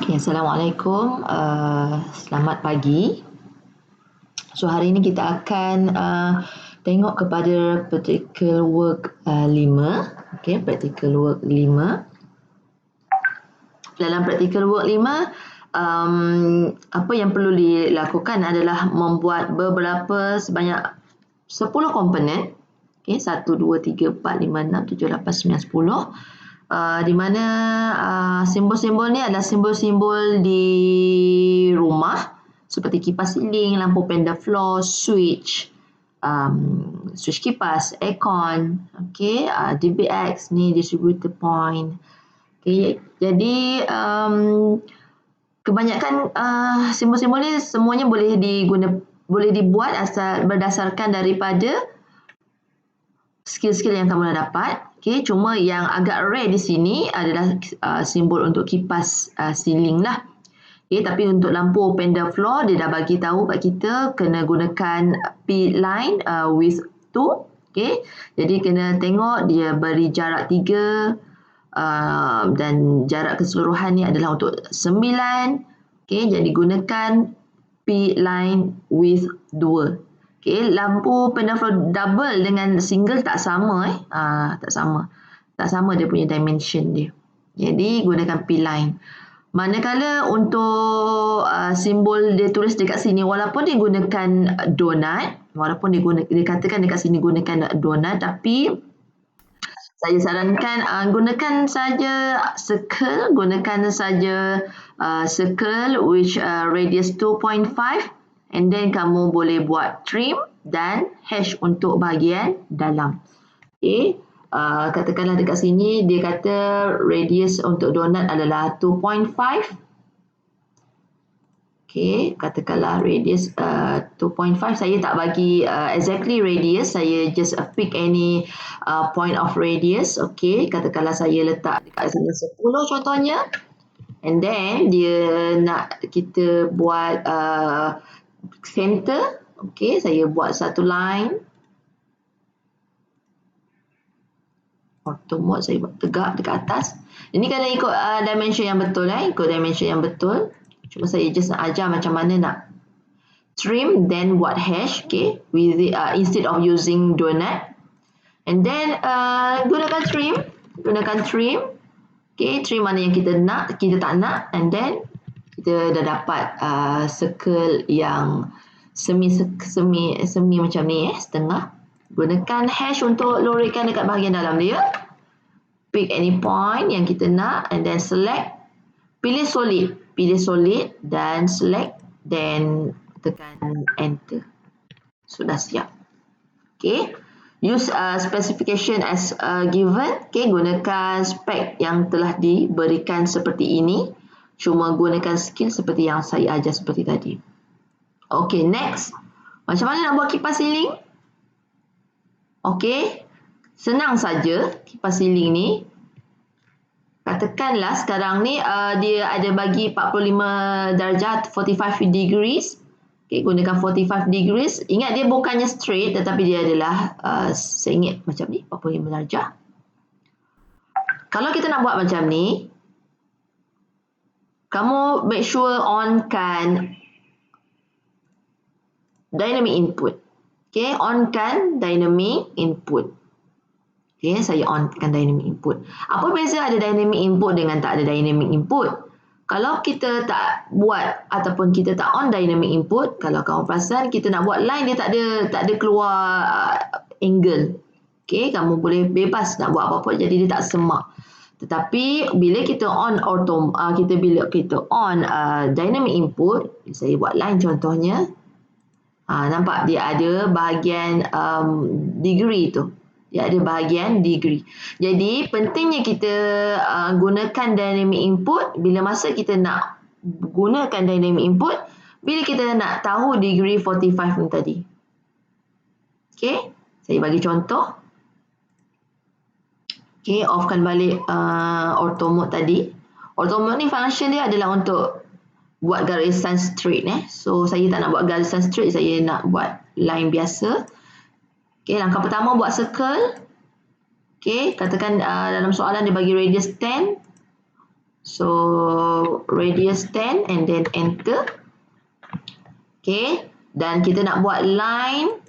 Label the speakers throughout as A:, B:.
A: Okay, Assalamualaikum. Selamat pagi. So, hari ini kita akan tengok kepada practical work 5. Okay, practical work 5. Dalam practical work 5, apa yang perlu dilakukan adalah membuat beberapa sebanyak 10 komponen. Okay, 1, 2, 3, 4, 5, 6, 7, 8, 9, 10. Di mana simbol-simbol ni adalah simbol-simbol di rumah seperti kipas siling, lampu pendek floor, switch, switch kipas, aircon, okay, DBX ni distributor point. Okay, jadi kebanyakan simbol-simbol ni semuanya boleh dibuat berdasarkan daripada skill-skill yang kamu dah dapat. Okay, cuma yang agak rare di sini adalah simbol untuk kipas siling lah. Okay, tapi untuk lampu open the floor, dia dah bagi tahu kat kita kena gunakan P line with 2. Okay, jadi kena tengok dia beri jarak 3 dan jarak keseluruhan ni adalah untuk 9. Okay, jadi gunakan P line with 2. Okay, lampu pendaftar double dengan single tak sama tak sama dia punya dimension dia. Jadi gunakan P line. Manakala untuk simbol dia tulis dekat sini, walaupun dia gunakan donut, walaupun dia katakan dekat sini gunakan donut, tapi saya sarankan gunakan saja circle, circle which radius 2.5. And then kamu boleh buat trim dan hash untuk bahagian dalam. Okay. Katakanlah dekat sini dia kata radius untuk donut adalah 2.5. Okay, katakanlah radius 2.5. Saya tak bagi exactly radius, saya just pick any point of radius. Okay, katakanlah saya letak dekat sana 10 contohnya. And then dia nak kita buat center. Okay, saya buat satu line. Auto mode saya buat tegak dekat atas. Ini kena ikut dimension yang betul, ikut dimension yang betul. Cuma saya just nak ajar macam mana nak trim then buat hash. Okay, with instead of using donut. And then gunakan trim. Okay, trim mana yang kita nak, kita tak nak, and then kita dah dapat circle yang semi macam ni, setengah. Gunakan hash untuk lorikan dekat bahagian dalam dia. Pick any point yang kita nak and then select. Pilih solid dan select, then tekan enter. Sudah siap. Okay. Use specification as given. Okay, gunakan spek yang telah diberikan seperti ini. Cuma gunakan skill seperti yang saya ajar seperti tadi. Okay, next. Macam mana nak buat kipas siling? Okay, senang saja kipas siling ni. Katakanlah sekarang ni dia ada bagi 45 darjah, 45 degrees. Okay, gunakan 45 degrees. Ingat dia bukannya straight tetapi dia adalah sengit macam ni, 45 darjah. Kalau kita nak buat macam ni, kamu make sure onkan dynamic input. Okay, onkan dynamic input. Okay, saya onkan dynamic input. Apa beza ada dynamic input dengan tak ada dynamic input? Kalau kita tak buat ataupun kita tak on dynamic input, kalau kamu perasan kita nak buat line dia tak ada keluar angle. Okay, kamu boleh bebas nak buat apa-apa jadi dia tak semak. Tetapi bila kita on dynamic input, saya buat line contohnya. Nampak dia ada bahagian degree tu. Dia ada bahagian degree. Jadi pentingnya kita gunakan dynamic input bila masa kita nak gunakan dynamic input bila kita nak tahu degree 45 ni tadi. Okay, saya bagi contoh. Okay, offkan balik auto mode tadi. Auto mode ni function dia adalah untuk buat garisan straight. So saya tak nak buat garisan straight, saya nak buat line biasa. Okay, langkah pertama buat circle. Okay, katakan dalam soalan dia bagi radius 10. So radius 10 and then enter. Okay, dan kita nak buat line.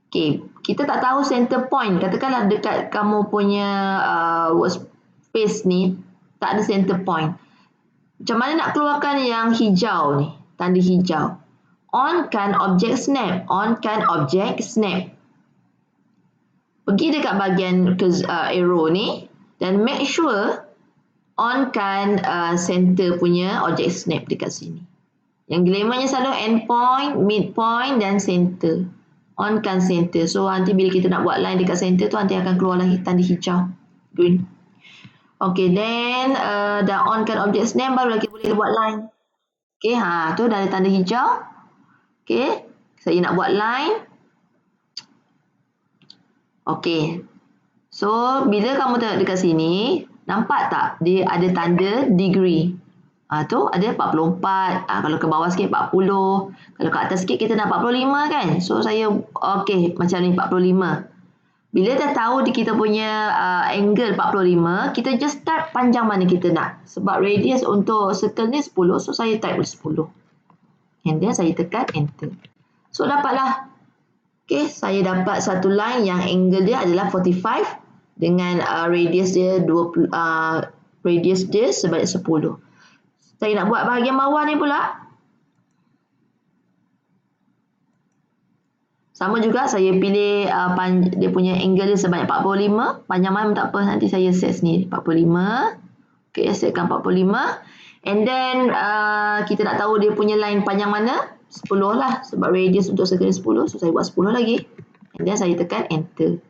A: Okay, kita tak tahu center point. Katakanlah dekat kamu punya workspace ni tak ada center point. Macam mana nak keluarkan yang hijau ni? Tanda hijau. On kan object snap. On kan object snap. Pergi dekat bahagian arrow ni dan make sure on kan center punya object snap dekat sini. Yang glamournya selalu endpoint, midpoint dan center. On kan center. So nanti bila kita nak buat line dekat center tu nanti akan keluarlah tanda hijau. Green. Okay, then dah on kan object snap baru kita boleh buat line. Okay, tu dah ada tanda hijau. Okay, saya nak buat line. Okay. So bila kamu tengok dekat sini, nampak tak dia ada tanda degree. Tu ada 44. Kalau ke bawah sikit 40. Kalau ke atas sikit kita nak 45 kan. So saya okey macam ni 45. Bila dah tahu kita punya angle 45, kita just type panjang mana kita nak. Sebab radius untuk circle ni 10, so saya type 10. And then saya tekan enter. So dapatlah. Okey, saya dapat satu line yang angle dia adalah 45 dengan radius dia 20 radius dia sebanyak 10. Saya nak buat bahagian bawah ni pula. Sama juga saya pilih dia punya angle dia sebanyak 45. Panjang mana tak apa, nanti saya set sendiri 45. Okey, setkan 45. And then kita nak tahu dia punya line panjang mana? 10 lah sebab radius untuk circle 10. So saya buat 10 lagi. And then saya tekan enter.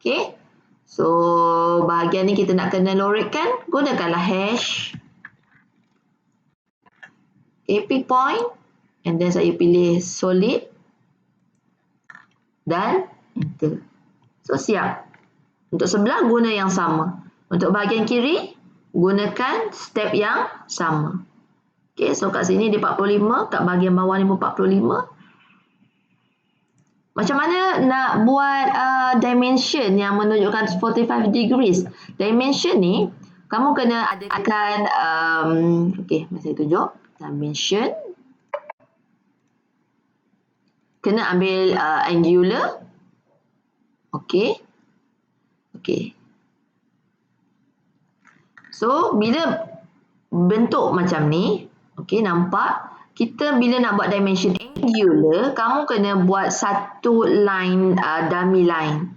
A: Okey. So, bahagian ni kita nak kena lorikkan, gunakanlah hash. Okay, pick point. And then saya pilih solid. Dan enter. So, siap. Untuk sebelah, guna yang sama. Untuk bahagian kiri, gunakan step yang sama. Okay, so kat sini dia 45. Kat bahagian bawah ni pun 45. Macam mana nak buat dimension yang menunjukkan 45 degrees? Dimension ni, kamu kena adakan, okey, saya tunjuk. Dimension. Kena ambil angular. Okey. Okey. So, bila bentuk macam ni, okey, nampak? Kita bila nak buat dimension angular, kamu kena buat satu line, dummy line.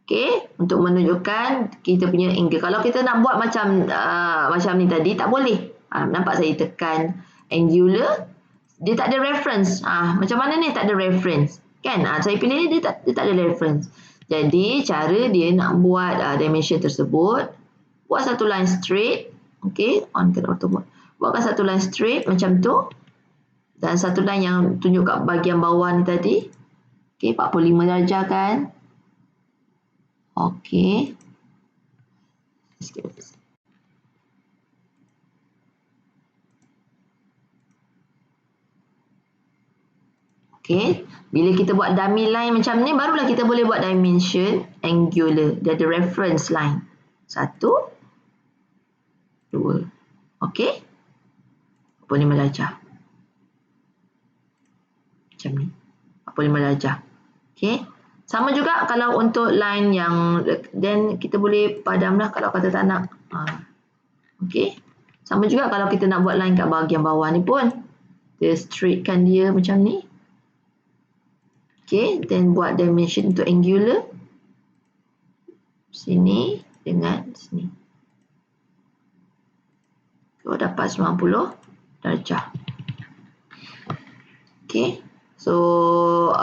A: Okay, untuk menunjukkan kita punya angle. Kalau kita nak buat macam ni tadi, tak boleh. Nampak saya tekan angular, dia tak ada reference. Macam mana ni tak ada reference? Kan? Saya pilih ni, dia tak ada reference. Jadi, cara dia nak buat dimension tersebut, buat satu line straight. Okay, on ke auto mode. Buatkan satu line straight macam tu. Dan satu line yang tunjuk kat bahagian bawah ni tadi. Okey, 45 darjah kan. Okey. Okey. Bila kita buat dummy line macam ni, barulah kita boleh buat dimension angular. Dia ada reference line. 1, 2. Okey. 45 darjah. Macam ni. 45 darjah. Okey. Sama juga kalau untuk line yang then kita boleh padamlah kalau kata tak nak. Okey. Sama juga kalau kita nak buat line kat bahagian bawah ni pun. Kita straightkan dia macam ni. Okey, then buat dimension untuk angular. Sini dengan sini. So dapat 90 darjah. Okey. So,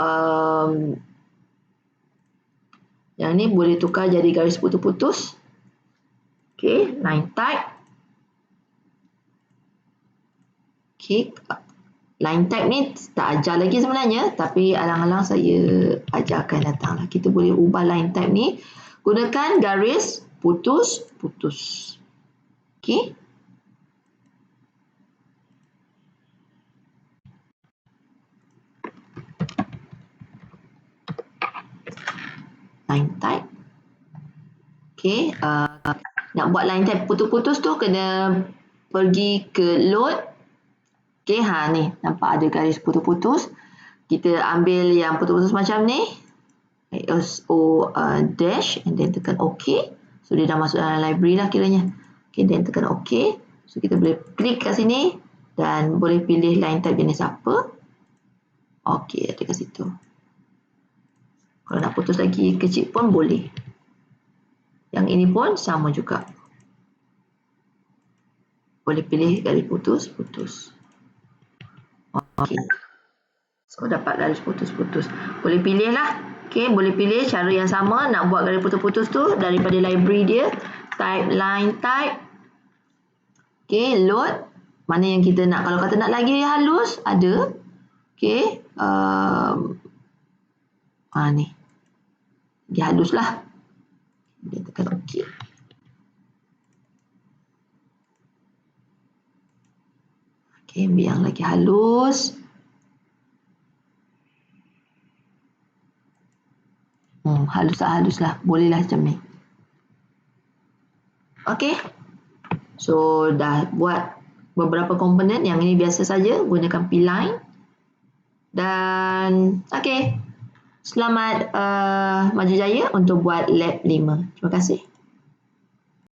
A: yang ni boleh tukar jadi garis putus-putus. Okay, line type. Okay, line type ni tak ajar lagi sebenarnya. Tapi alang-alang saya ajarkan datang lah. Kita boleh ubah line type ni. Gunakan garis putus-putus. Okay. Line type. Okay, nak buat line type putus-putus tu kena pergi ke load. Okay, ni nampak ada garis putus-putus. Kita ambil yang putus-putus macam ni. ISO dash and then tekan OK. So dia dah masuk dalam library lah kiranya. Okay, then tekan OK. So kita boleh klik kat sini dan boleh pilih line type jenis apa. OK, ada kat situ. Kalau nak putus lagi kecil pun boleh. Yang ini pun sama juga. Boleh pilih garis putus-putus. OK. So dapat garis putus-putus. Boleh pilih lah. Okay, boleh pilih cara yang sama nak buat garis putus-putus tu daripada library dia. Type line type. Okay, load. Mana yang kita nak. Kalau kata nak lagi halus, ada. Okay. Ni. Lagi halus lah. Dia tekan OK. Okay, yang lagi halus. Halus lah. Bolehlah macam ni. Okay. So, dah buat beberapa komponen. Yang ini biasa saja. Gunakan P-line. Dan, okay. Selamat maju jaya untuk buat lab 5. Terima kasih.